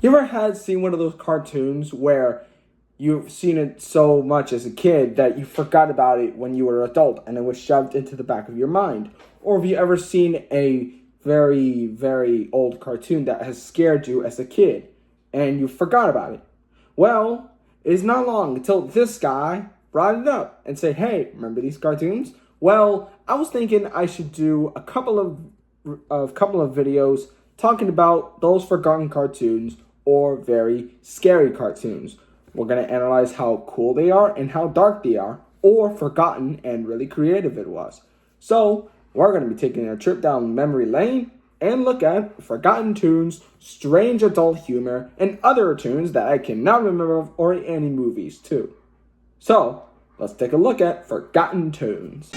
You ever had seen one of those cartoons where you've seen it so much as a kid that you forgot about it when you were an adult and it was shoved into the back of your mind? Or have you ever seen a very, very old cartoon that has scared you as a kid and you forgot about it? Well, it's not long until this guy brought it up and said, "Hey, remember these cartoons?" Well, I was thinking I should do a couple of videos talking about those forgotten cartoons or very scary cartoons. We're going to analyze how cool they are and how dark they are, or forgotten and really creative it was. So, we're going to be taking a trip down memory lane and look at forgotten tunes, strange adult humor, and other tunes that I cannot remember of, or any movies too. So, let's take a look at forgotten tunes.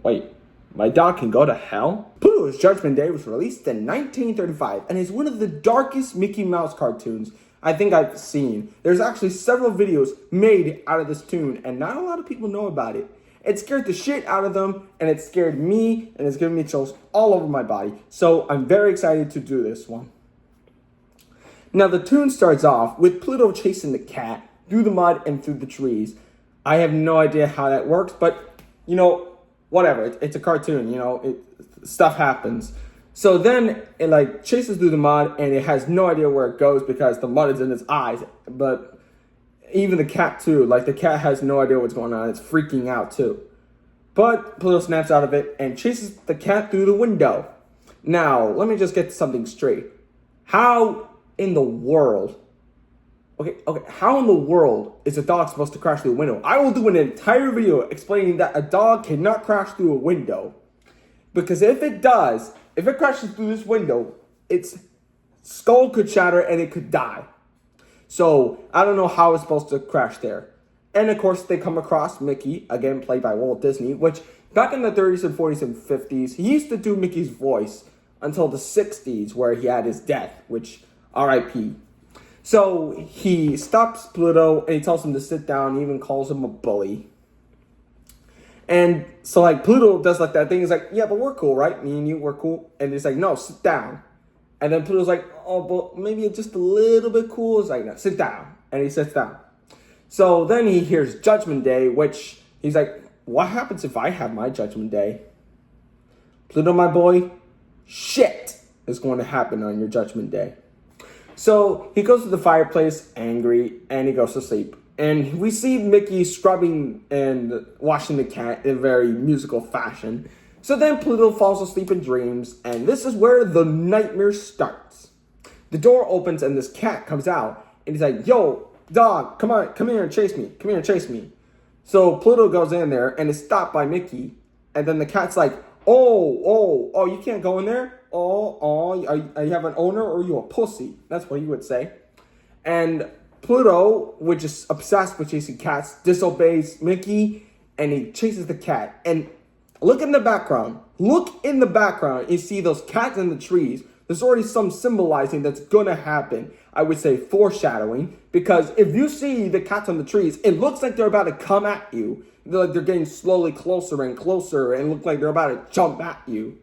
Wait, my dog can go to hell? Pluto's Judgment Day was released in 1935 and is one of the darkest Mickey Mouse cartoons I think I've seen. There's actually several videos made out of this tune and not a lot of people know about it. It scared the shit out of them and it scared me and it's given me chills all over my body. So I'm very excited to do this one. Now the tune starts off with Pluto chasing the cat through the mud and through the trees. I have no idea how that works, but whatever. It's a cartoon, stuff happens. So then it like chases through the mud and it has no idea where it goes because the mud is in its eyes. But even the cat too, like the cat has no idea what's going on. It's freaking out too. But Pluto snaps out of it and chases the cat through the window. Now, let me just get something straight. How in the world how in the world is a dog supposed to crash through a window? I will do an entire video explaining that a dog cannot crash through a window. Because if it does, if it crashes through this window, its skull could shatter and it could die. So, I don't know how it's supposed to crash there. And of course, they come across Mickey, again played by Walt Disney, which back in the 30s and 40s and 50s, he used to do Mickey's voice until the 60s where he had his death, which RIP. So he stops Pluto and he tells him to sit down. He even calls him a bully. And so like Pluto does like that thing. He's like, yeah, but we're cool, right? Me and you, we're cool. And he's like, no, sit down. And then Pluto's like, oh, but maybe it's just a little bit cool. He's like, no, sit down. And he sits down. So then he hears Judgment Day, which he's like, what happens if I have my Judgment Day? Pluto, my boy, shit is going to happen on your Judgment Day. So he goes to the fireplace angry and he goes to sleep. And we see Mickey scrubbing and washing the cat in a very musical fashion. So then Pluto falls asleep and dreams, and this is where the nightmare starts. The door opens and this cat comes out and he's like, yo, dog, come on, come here and chase me. Come here and chase me. So Pluto goes in there and is stopped by Mickey. And then the cat's like, oh, you can't go in there? Are you have an owner or are you a pussy? That's what he would say. And Pluto, which is obsessed with chasing cats, disobeys Mickey and he chases the cat. And look in the background. You see those cats in the trees. There's already some symbolizing that's gonna happen. I would say foreshadowing. Because if you see the cats on the trees, it looks like they're about to come at you. They're getting slowly closer and closer and look like they're about to jump at you.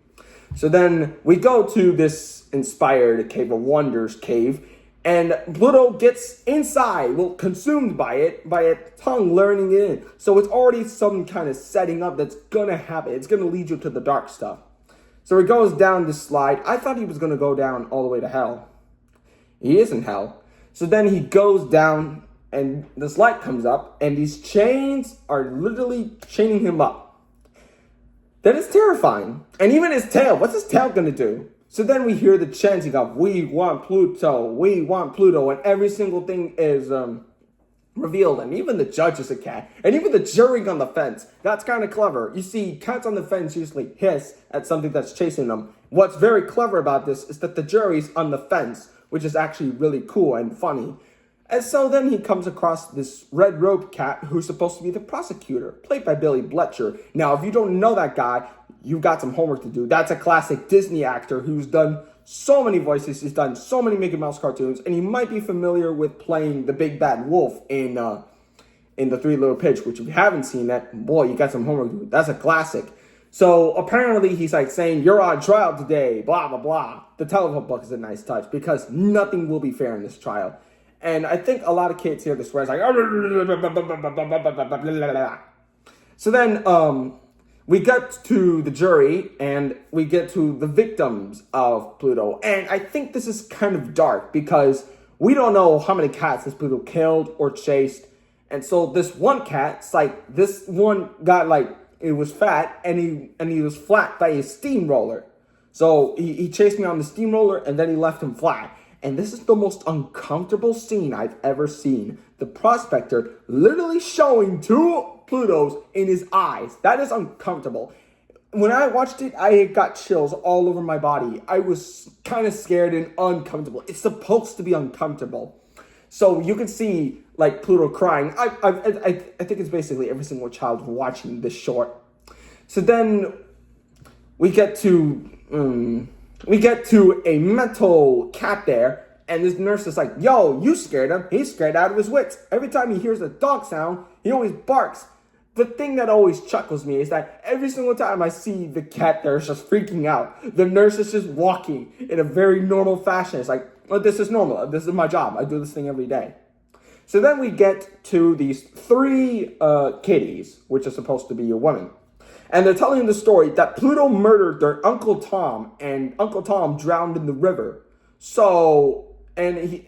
So then we go to this inspired Cave of Wonders cave, and Pluto gets inside, consumed by a tongue luring it in. So it's already some kind of setting up that's gonna happen. It's gonna lead you to the dark stuff. So he goes down this slide. I thought he was gonna go down all the way to hell. He is in hell. So then he goes down, and this light comes up, and these chains are literally chaining him up. That is terrifying. And even his tail, what's his tail gonna do? So then we hear the chanting of, we want Pluto, and every single thing is revealed. And even the judge is a cat. And even the jury on the fence. That's kind of clever. You see, cats on the fence usually hiss at something that's chasing them. What's very clever about this is that the jury's on the fence, which is actually really cool and funny. And so then he comes across this red robe cat who's supposed to be the prosecutor, played by Billy Bletcher. Now, if you don't know that guy, you've got some homework to do. That's a classic Disney actor who's done so many voices. He's done so many Mickey Mouse cartoons, and he might be familiar with playing the big bad wolf in the Three Little Pigs, which if you haven't seen that, boy, you got some homework to do. That's a classic. So apparently he's like saying, "You're on trial today, blah, blah, blah." The telephone book is a nice touch because nothing will be fair in this trial. And I think a lot of kids hear this where it's like, so then we get to the jury and we get to the victims of Pluto. And I think this is kind of dark because we don't know how many cats this Pluto killed or chased. And so this one cat, it's like this one got like, it was fat and he was flat by a steamroller. So he chased me on the steamroller and then he left him flat. And this is the most uncomfortable scene I've ever seen. The prospector literally showing two Plutos in his eyes. That is uncomfortable. When I watched it, I got chills all over my body. I was kind of scared and uncomfortable. It's supposed to be uncomfortable. So you can see like Pluto crying. I think it's basically every single child watching this short. So then we get to a mental cat there, and this nurse is like, "Yo, you scared him. He's scared out of his wits. Every time he hears a dog sound, he always barks." The thing that always chuckles me is that every single time I see the cat there is just freaking out. The nurse is just walking in a very normal fashion. It's like, well, this is normal. This is my job. I do this thing every day. So then we get to these three kitties, which are supposed to be a woman. And they're telling the story that Pluto murdered their Uncle Tom, and Uncle Tom drowned in the river. So, and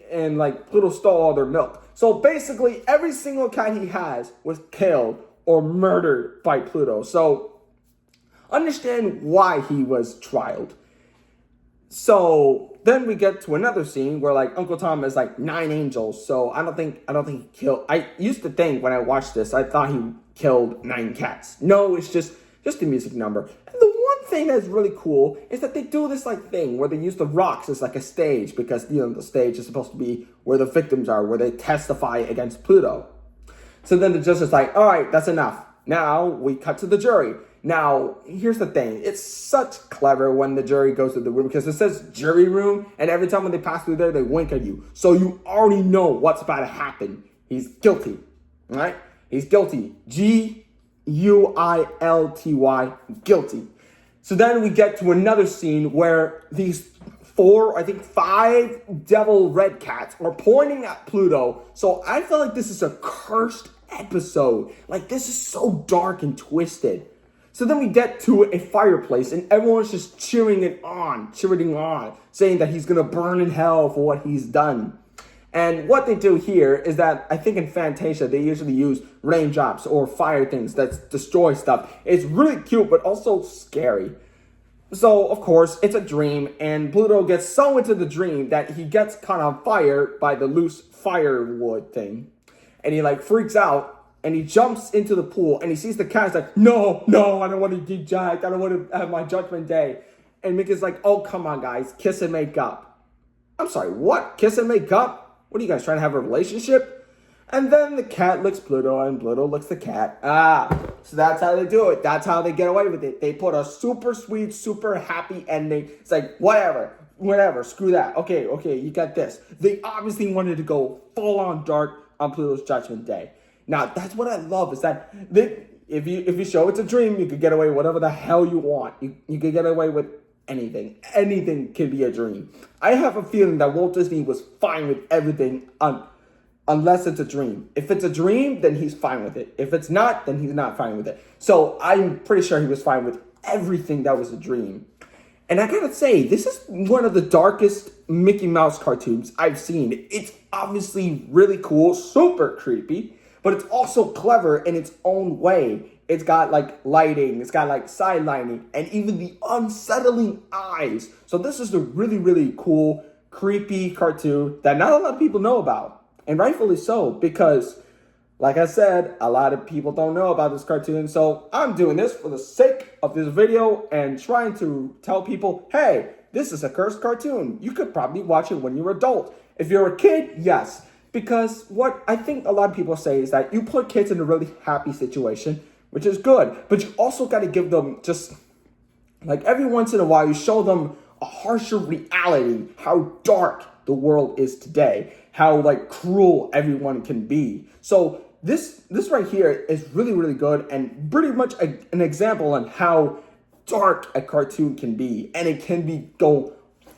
Pluto stole all their milk. So basically, every single cat he has was killed or murdered by Pluto. So, understand why he was trialed. So then we get to another scene where like Uncle Tom is like 9 angels. So I don't think he killed. I used to think when I watched this, I thought he killed 9 cats. No, it's just a music number. And the one thing that's really cool is that they do this like thing where they use the rocks as like a stage because the stage is supposed to be where the victims are, where they testify against Pluto. So then the judge is like, "All right, that's enough. Now we cut to the jury." Now, here's the thing. It's such clever when the jury goes to the room because it says jury room, and every time when they pass through there, they wink at you. So you already know what's about to happen. He's guilty, all right? He's guilty. Guilty, guilty. So then we get to another scene where these 5 devil red cats are pointing at Pluto. So I feel like this is a cursed episode. Like, this is so dark and twisted. So then we get to a fireplace and everyone's just cheering on, saying that he's going to burn in hell for what he's done. And what they do here is that I think in Fantasia, they usually use raindrops or fire things that destroy stuff. It's really cute, but also scary. So, of course, it's a dream, and Pluto gets so into the dream that he gets caught on fire by the loose firewood thing. And he freaks out. And he jumps into the pool and he sees the cat. He's like, no, I don't want to get jacked. I don't want to have my judgment day. And Mickey's like, "Oh, come on, guys. Kiss and make up." I'm sorry, what? Kiss and make up? What are you guys trying to have a relationship? And then the cat licks Pluto and Pluto licks the cat. So that's how they do it. That's how they get away with it. They put a super sweet, super happy ending. It's like, whatever, screw that. Okay, you got this. They obviously wanted to go full on dark on Pluto's Judgment Day. Now, that's what I love is that if you show it's a dream, you could get away with whatever the hell you want. You could get away with anything. Anything can be a dream. I have a feeling that Walt Disney was fine with everything unless it's a dream. If it's a dream, then he's fine with it. If it's not, then he's not fine with it. So I'm pretty sure he was fine with everything that was a dream. And I gotta say, this is one of the darkest Mickey Mouse cartoons I've seen. It's obviously really cool, super creepy. But it's also clever in its own way. It's got lighting, it's got sidelining, and even the unsettling eyes. So this is a really, really cool, creepy cartoon that not a lot of people know about. And rightfully so, because like I said, a lot of people don't know about this cartoon. So I'm doing this for the sake of this video and trying to tell people, hey, this is a cursed cartoon. You could probably watch it when you're an adult. If you're a kid, yes. because what I think a lot of people say is that you put kids in a really happy situation, which is good, but you also got to give them just, like, every once in a while, you show them a harsher reality, how dark the world is today, how, like, cruel everyone can be. So this right here is really, really good and pretty much an example on how dark a cartoon can be. And it can be go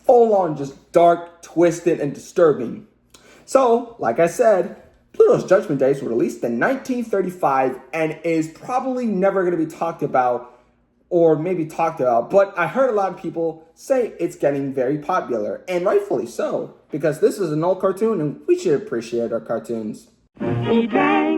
full on just dark, twisted, and disturbing. So, like I said, Pluto's Judgment Day was released in 1935 and is probably never going to be talked about, or maybe talked about, but I heard a lot of people say it's getting very popular, and rightfully so, because this is an old cartoon and we should appreciate our cartoons. He drank